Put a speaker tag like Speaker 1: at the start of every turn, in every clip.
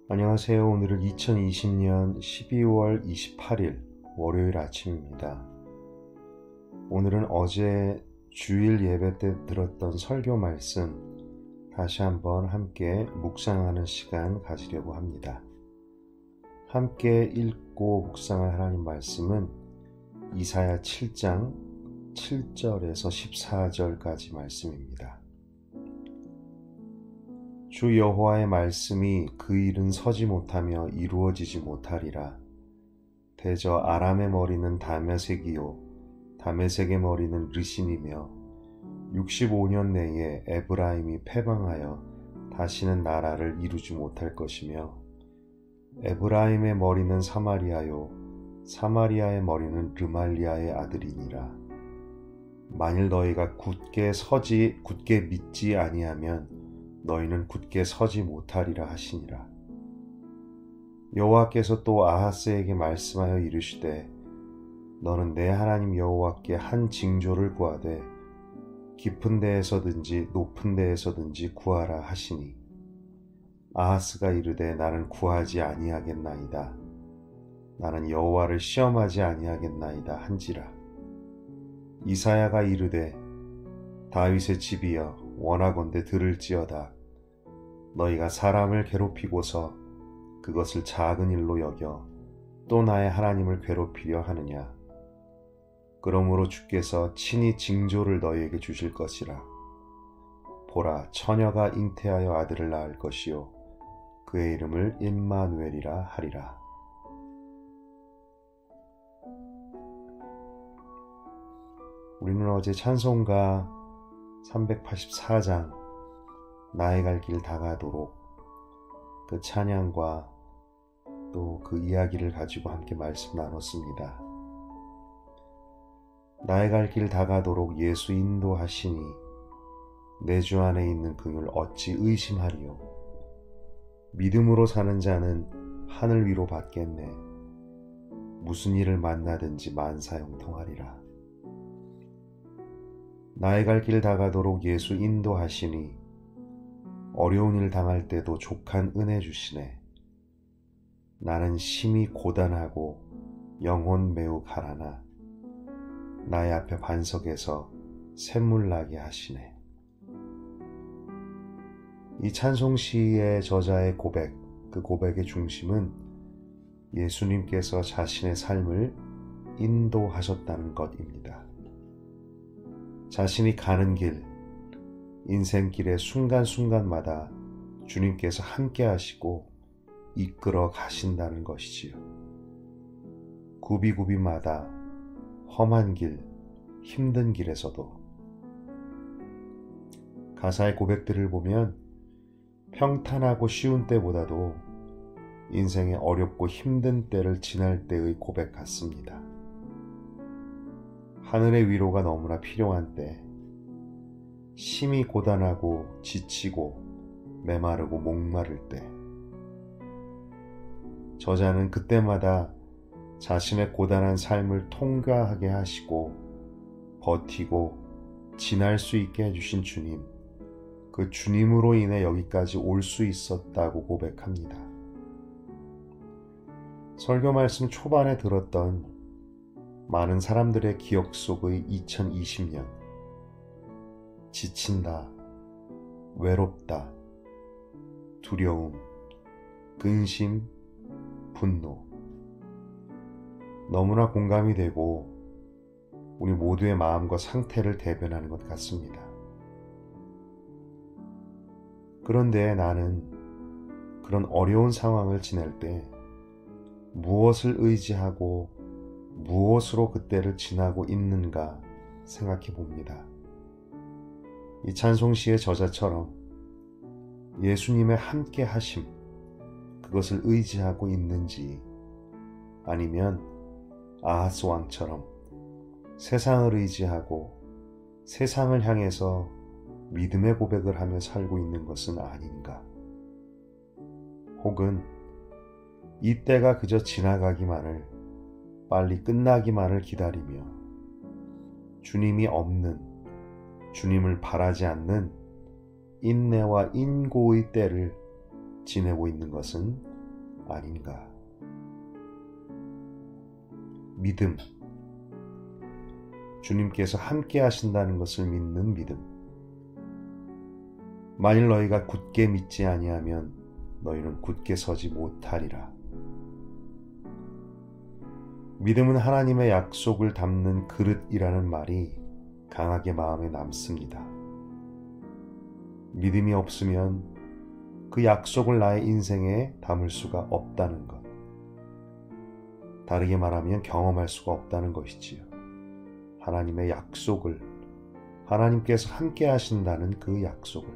Speaker 1: 안녕하세요. 오늘은 2020년 12월 28일 월요일 아침입니다. 오늘은 어제 주일 예배 때 들었던 설교 말씀 다시 한번 함께 묵상하는 시간 가지려고 합니다. 함께 읽고 묵상할 하나님 말씀은 이사야 7장 7절에서 14절까지 말씀입니다. 주 여호와의 말씀이 그 일은 서지 못하며 이루어지지 못하리라. 대저 아람의 머리는 다메섹이요 다메섹의 머리는 르신이며 65년 내에 에브라임이 패방하여 다시는 나라를 이루지 못할 것이며 에브라임의 머리는 사마리아요 사마리아의 머리는 르말리아의 아들이니라. 만일 너희가 굳게 믿지 아니하면 너희는 굳게 서지 못하리라 하시니라. 여호와께서 또 아하스에게 말씀하여 이르시되 너는 내 하나님 여호와께 한 징조를 구하되 깊은 데에서든지 높은 데에서든지 구하라 하시니 아하스가 이르되 나는 구하지 아니하겠나이다. 나는 여호와를 시험하지 아니하겠나이다 한지라. 이사야가 이르되 다윗의 집이여 원하건대 들을지어다. 너희가 사람을 괴롭히고서 그것을 작은 일로 여겨 또 나의 하나님을 괴롭히려 하느냐. 그러므로 주께서 친히 징조를 너희에게 주실 것이라. 보라, 처녀가 잉태하여 아들을 낳을 것이요 그의 이름을 임마누엘이라 하리라. 우리는 어제 찬송가 384장 나의 갈 길 다가도록 그 찬양과 또 그 이야기를 가지고 함께 말씀 나눴습니다. 나의 갈 길 다가도록 예수 인도하시니 내 주 안에 있는 그를 어찌 의심하리요. 믿음으로 사는 자는 하늘 위로 받겠네. 무슨 일을 만나든지 만사형통하리라. 나의 갈 길 다가도록 예수 인도하시니 어려운 일 당할 때도 족한 은혜 주시네. 나는 심히 고단하고 영혼 매우 가라나 나의 앞에 반석에서 샘물 나게 하시네. 이 찬송시의 저자의 고백, 그 고백의 중심은 예수님께서 자신의 삶을 인도하셨다는 것입니다. 자신이 가는 길, 인생길의 순간순간마다 주님께서 함께 하시고 이끌어 가신다는 것이지요. 구비구비마다 험한 길, 힘든 길에서도 가사의 고백들을 보면 평탄하고 쉬운 때보다도 인생의 어렵고 힘든 때를 지날 때의 고백 같습니다. 하늘의 위로가 너무나 필요한 때, 심히 고단하고 지치고 메마르고 목마를 때, 저자는 그때마다 자신의 고단한 삶을 통과하게 하시고 버티고 지날 수 있게 해주신 주님, 그 주님으로 인해 여기까지 올 수 있었다고 고백합니다. 설교 말씀 초반에 들었던 많은 사람들의 기억 속의 2020년, 지친다, 외롭다, 두려움, 근심, 분노, 너무나 공감이 되고 우리 모두의 마음과 상태를 대변하는 것 같습니다. 그런데 나는 그런 어려운 상황을 지낼 때 무엇을 의지하고 무엇으로 그때를 지나고 있는가 생각해 봅니다. 이 찬송시의 저자처럼 예수님의 함께 하심, 그것을 의지하고 있는지, 아니면 아하스 왕처럼 세상을 의지하고 세상을 향해서 믿음의 고백을 하며 살고 있는 것은 아닌가. 혹은 이 때가 그저 지나가기만을, 빨리 끝나기만을 기다리며 주님이 없는, 주님을 바라지 않는 인내와 인고의 때를 지내고 있는 것은 아닌가. 믿음, 주님께서 함께 하신다는 것을 믿는 믿음. 만일 너희가 굳게 믿지 아니하면 너희는 굳게 서지 못하리라. 믿음은 하나님의 약속을 담는 그릇이라는 말이 강하게 마음에 남습니다. 믿음이 없으면 그 약속을 나의 인생에 담을 수가 없다는 것. 다르게 말하면 경험할 수가 없다는 것이지요. 하나님의 약속을, 하나님께서 함께 하신다는 그 약속을.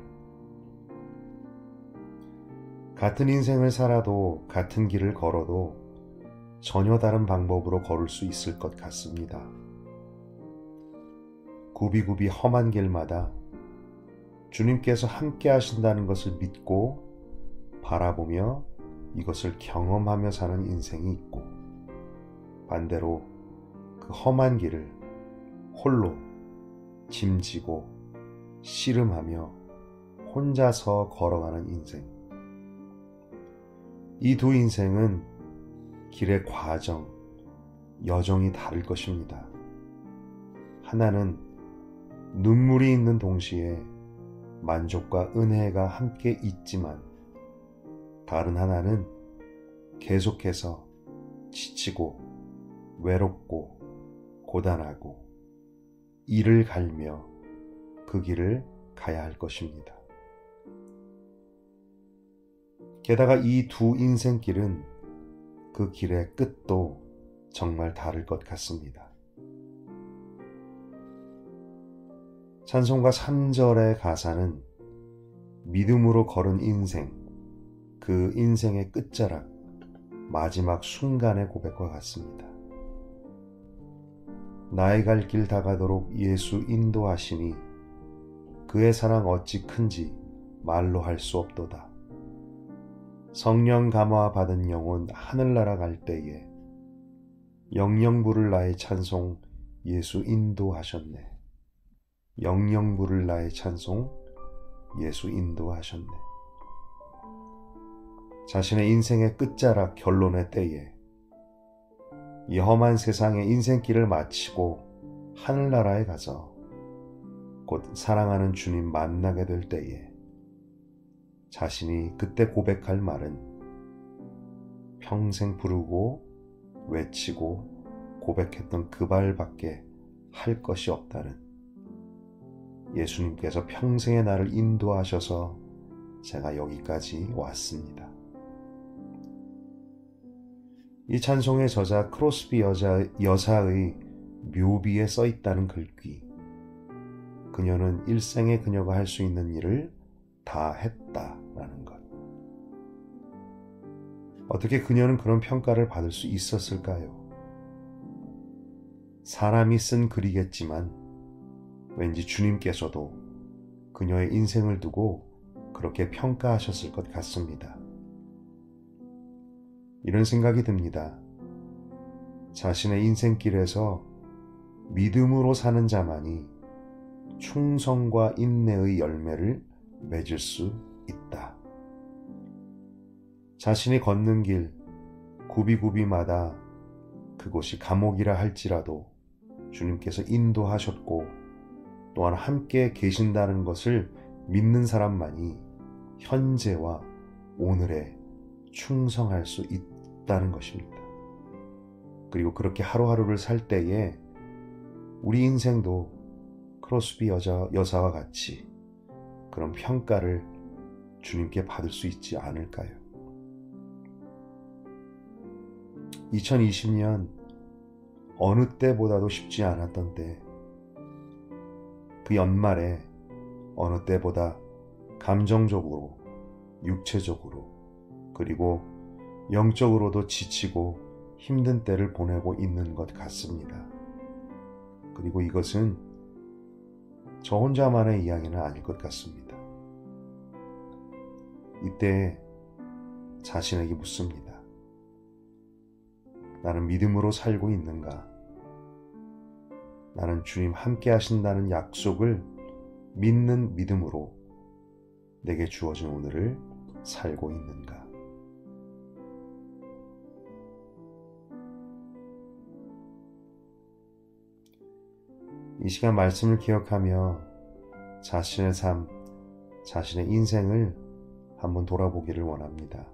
Speaker 1: 같은 인생을 살아도 같은 길을 걸어도 전혀 다른 방법으로 걸을 수 있을 것 같습니다. 굽이굽이 험한 길마다 주님께서 함께 하신다는 것을 믿고 바라보며 이것을 경험하며 사는 인생이 있고, 반대로 그 험한 길을 홀로 짐지고 씨름하며 혼자서 걸어가는 인생. 이 두 인생은 길의 과정, 여정이 다를 것입니다. 하나는 눈물이 있는 동시에 만족과 은혜가 함께 있지만, 다른 하나는 계속해서 지치고 외롭고 고단하고 이를 갈며 그 길을 가야 할 것입니다. 게다가 이 두 인생길은 그 길의 끝도 정말 다를 것 같습니다. 찬송가 3절의 가사는 믿음으로 걸은 인생, 그 인생의 끝자락, 마지막 순간의 고백과 같습니다. 나의 갈 길 다가도록 예수 인도하시니 그의 사랑 어찌 큰지 말로 할 수 없도다. 성령 감화 받은 영혼 하늘나라 갈 때에 영영 부를 나의 찬송 예수 인도하셨네. 영영 부를 나의 찬송 예수 인도하셨네. 자신의 인생의 끝자락 결론의 때에 이 험한 세상의 인생길을 마치고 하늘나라에 가서 곧 사랑하는 주님 만나게 될 때에 자신이 그때 고백할 말은 평생 부르고 외치고 고백했던 그 말밖에 할 것이 없다는, 예수님께서 평생의 나를 인도하셔서 제가 여기까지 왔습니다. 이 찬송의 저자 크로스비 여사의 묘비에 써있다는 글귀. 그녀는 일생에 그녀가 할 수 있는 일을 다 했다라는 것. 어떻게 그녀는 그런 평가를 받을 수 있었을까요? 사람이 쓴 글이겠지만 왠지 주님께서도 그녀의 인생을 두고 그렇게 평가하셨을 것 같습니다. 이런 생각이 듭니다. 자신의 인생길에서 믿음으로 사는 자만이 충성과 인내의 열매를 맺을 수 있다. 자신이 걷는 길 굽이굽이마다 그곳이 감옥이라 할지라도 주님께서 인도하셨고 또한 함께 계신다는 것을 믿는 사람만이 현재와 오늘에 충성할 수 있다는 것입니다. 그리고 그렇게 하루하루를 살 때에 우리 인생도 크로스비 여사와 같이 그런 평가를 주님께 받을 수 있지 않을까요? 2020년 어느 때보다도 쉽지 않았던 때, 그 연말에 어느 때보다 감정적으로, 육체적으로, 그리고 영적으로도 지치고 힘든 때를 보내고 있는 것 같습니다. 그리고 이것은 저 혼자만의 이야기는 아닐 것 같습니다. 이때 자신에게 묻습니다. 나는 믿음으로 살고 있는가? 나는 주님 함께 하신다는 약속을 믿는 믿음으로 내게 주어진 오늘을 살고 있는가? 이 시간 말씀을 기억하며 자신의 삶, 자신의 인생을 한번 돌아보기를 원합니다.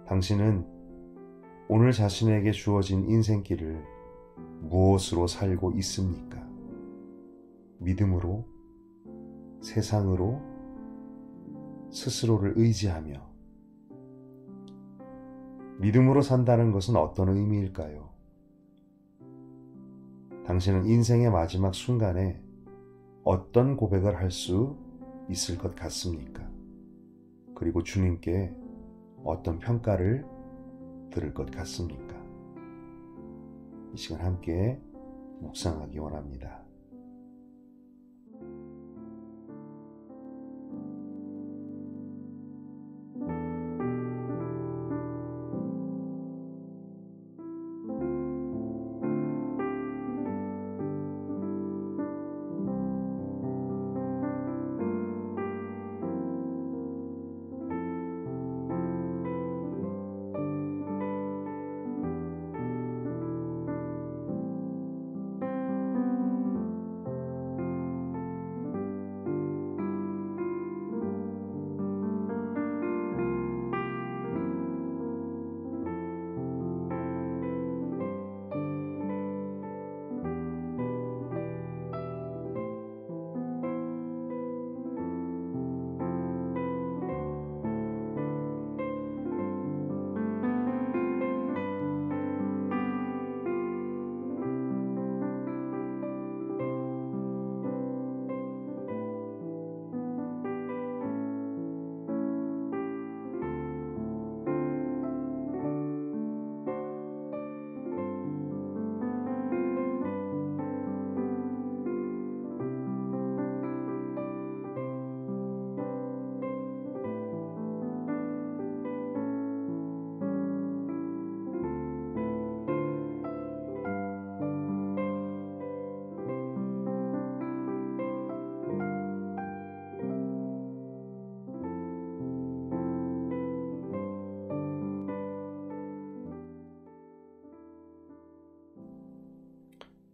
Speaker 1: 당신은 오늘 자신에게 주어진 인생길을 무엇으로 살고 있습니까? 믿음으로, 세상으로, 스스로를 의지하며. 믿음으로 산다는 것은 어떤 의미일까요? 당신은 인생의 마지막 순간에 어떤 고백을 할 수 있을 것 같습니까? 그리고 주님께 어떤 평가를 들을 것 같습니까? 이 시간 함께 묵상하기 원합니다.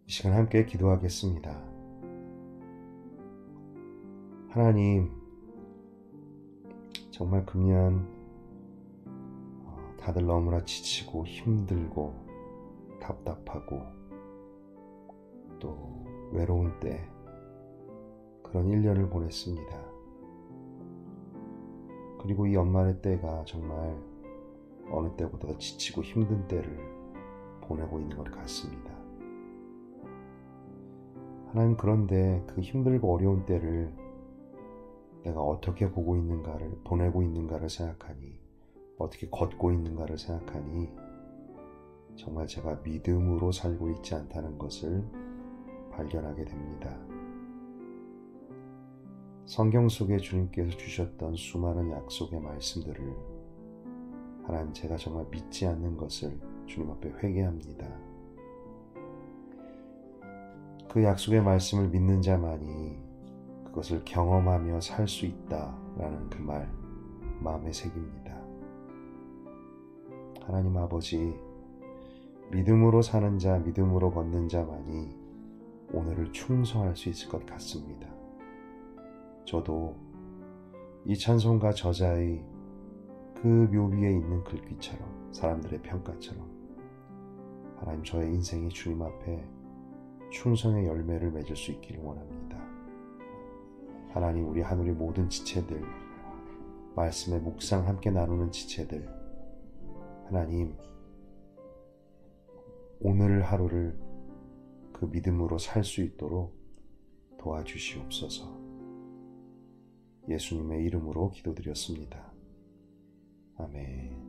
Speaker 1: 이 시간 함께 기도하겠습니다. 하나님, 정말 금년 다들 너무나 지치고 힘들고 답답하고 또 외로운 때 그런 1년을 보냈습니다. 그리고 이 연말의 때가 정말 어느 때보다 더 지치고 힘든 때를 보내고 있는 것 같습니다. 하나님, 그런데 그 힘들고 어려운 때를 내가 어떻게 보고 있는가를, 보내고 있는가를 생각하니, 어떻게 걷고 있는가를 생각하니 정말 제가 믿음으로 살고 있지 않다는 것을 발견하게 됩니다. 성경 속에 주님께서 주셨던 수많은 약속의 말씀들을 하나님, 제가 정말 믿지 않는 것을 주님 앞에 회개합니다. 그 약속의 말씀을 믿는 자만이 그것을 경험하며 살 수 있다라는 그 말 마음에 새깁니다. 하나님 아버지, 믿음으로 사는 자, 믿음으로 걷는 자만이 오늘을 충성할 수 있을 것 같습니다. 저도 이 찬송가 저자의 그 묘 위에 있는 글귀처럼, 사람들의 평가처럼 하나님, 저의 인생이 주님 앞에 충성의 열매를 맺을 수 있기를 원합니다. 하나님, 우리 하늘의 모든 지체들, 말씀의 묵상 함께 나누는 지체들, 하나님, 오늘 하루를 그 믿음으로 살 수 있도록 도와주시옵소서. 예수님의 이름으로 기도드렸습니다. 아멘.